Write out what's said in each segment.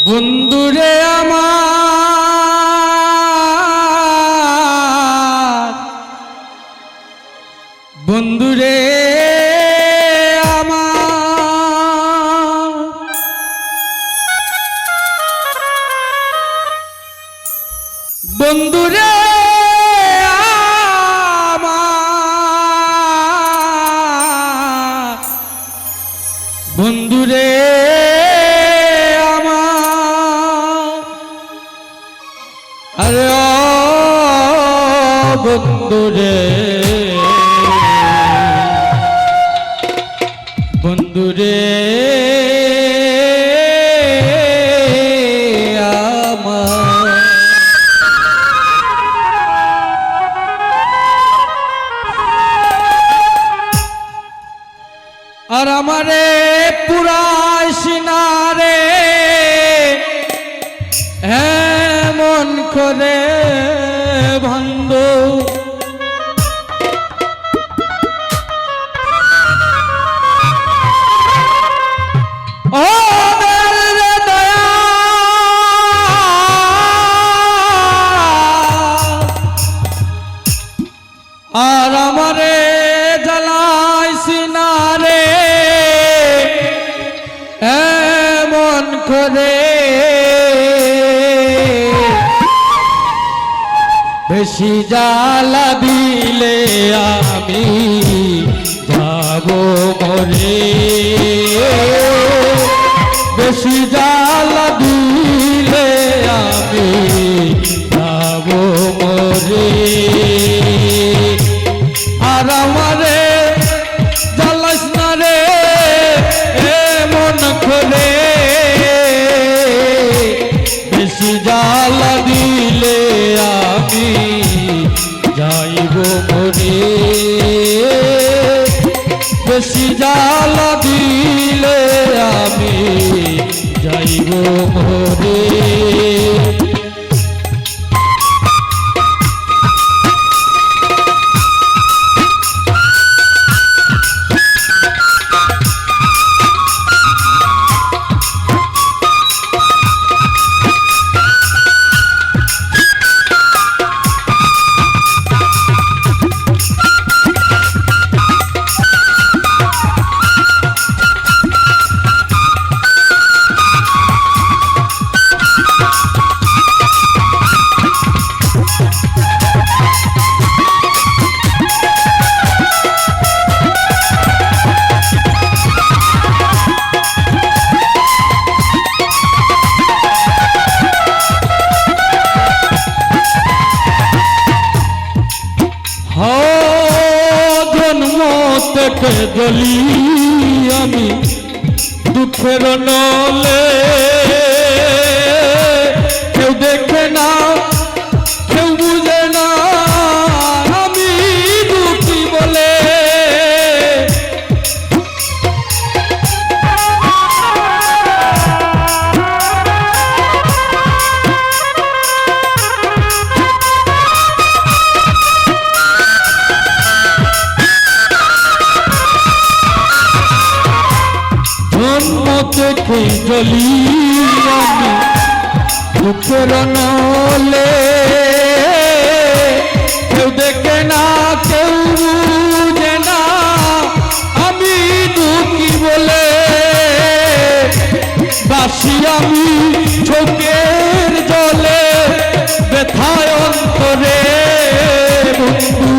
বন্ধুরে আমার, বন্ধুরে আমার, বন্ধুরে আমার, বন্ধুরে আরে ও বন্ধুরে, বন্ধুরে আমার, আর আমারে পুরাই সিনারে এমন করে ভাঙ্গ, ও দয়া আর আমারে জ্বালাই সিনারে এমন করে, বেশি জ্বালা দিলে আমি যাব মরে, বেশি জ্বালা দিলে আমি যাব মরে, আর আমারে জ্বালাস না রে এমন করে, বেশি জ্বালা দিলে আমি যাইব মরে, বেশি জ্বালা দিলে আমি যাইব মরে। থেকে গলি আমি দুঃখের নলে, কেউ দেখে না কেউ বুঝে না আমি দুঃখী বলে, দেখে জ্বলি আমি দুঃখের নলে, কেউ দেখে না কেউ বুঝে না আমি দুঃখী বলে, বাসি আমি চোখের জলে ব্যথায় অন্তরে বন্ধু,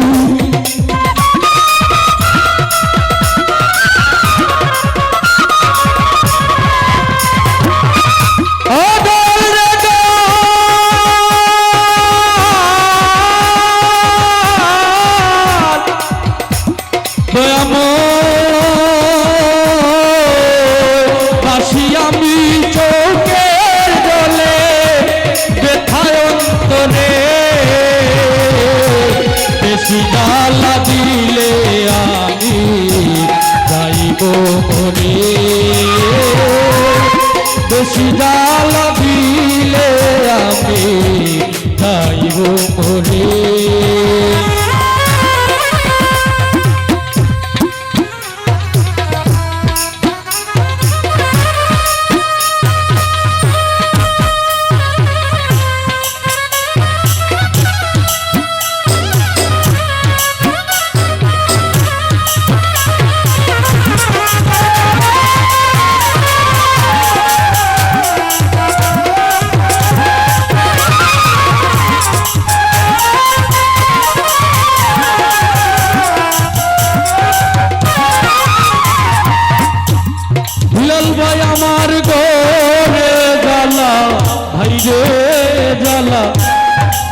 আমি চোখের জলে ব্যথায় অন্তরে, বেশি জ্বালা দিলে আমি যাইব মরে, বেশি জ্বালা দিলে আমি যাইব মরে। ভাইরে জ্বালা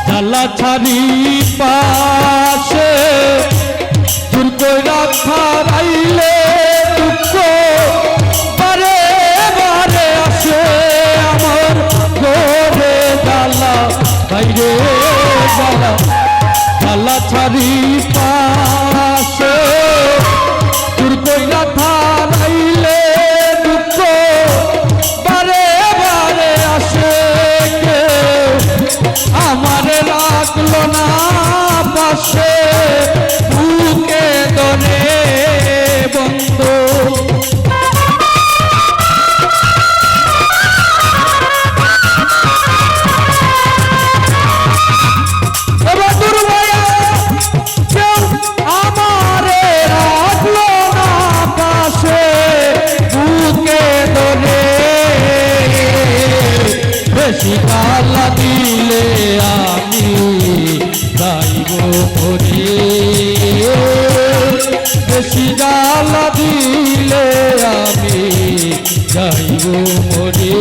জ্বালা ছাড়ি পাশে দূর কইরা খারাইলে দুঃখ বারে বারে আসে আমার ঘরে জ্বালা ভাইরে জ্বালা জ্বালা ছাড়ি পাশে দূর কইরা খারাইলে দুঃখ বারে বারে আসে আমারে রাখলো না পাশে বুকে ধরে বন্ধু আমারে রাখলো না পাশে বুকে ধরে বেশি গালা দিলে আমি যাইব মরে বেশি গালা দিলে আমি যাইব মরে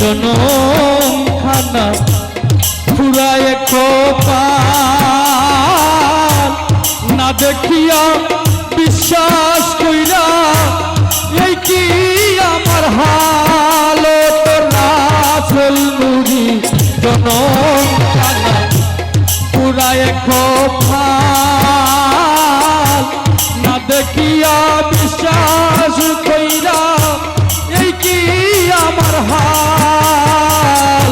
জনম খানা ফুরায় কপাল না দেখিয়া বিশ্বাস কইরা এই কি আমার হাল তোর রাসূল নূরি জনম খানা ফুরায় কপাল না দেখিয়া বিশ্বাস কইরা এই কি আমার হাল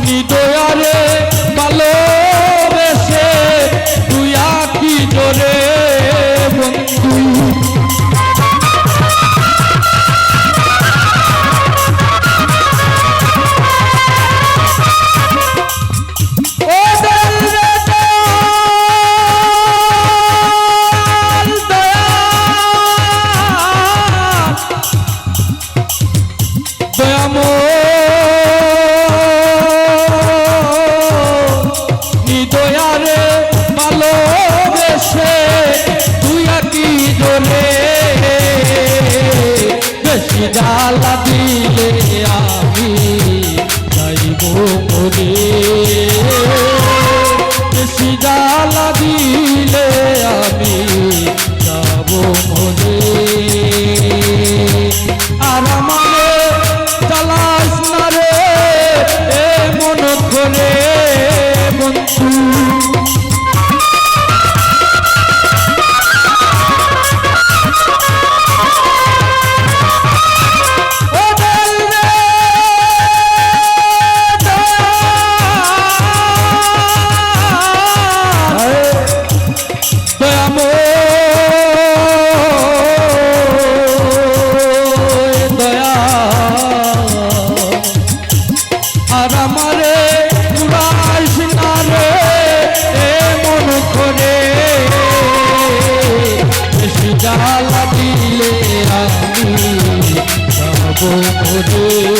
নিদয়ারে ভালোবেসে তুই আকি জোরে বন্ধু দয়ারে ভালোবেসে তুই কি জোরে বেশি জ্বালা দিলে আমি যাইব মরে বেশি জ্বালা দিলে আমি যাব মরে আর আমারে জ্বালাস না রে এ মন করে বন্ধু আর আমারে উড়াইস না রে এ মন করে বেশি জ্বালা দিলে আমি যাব মরে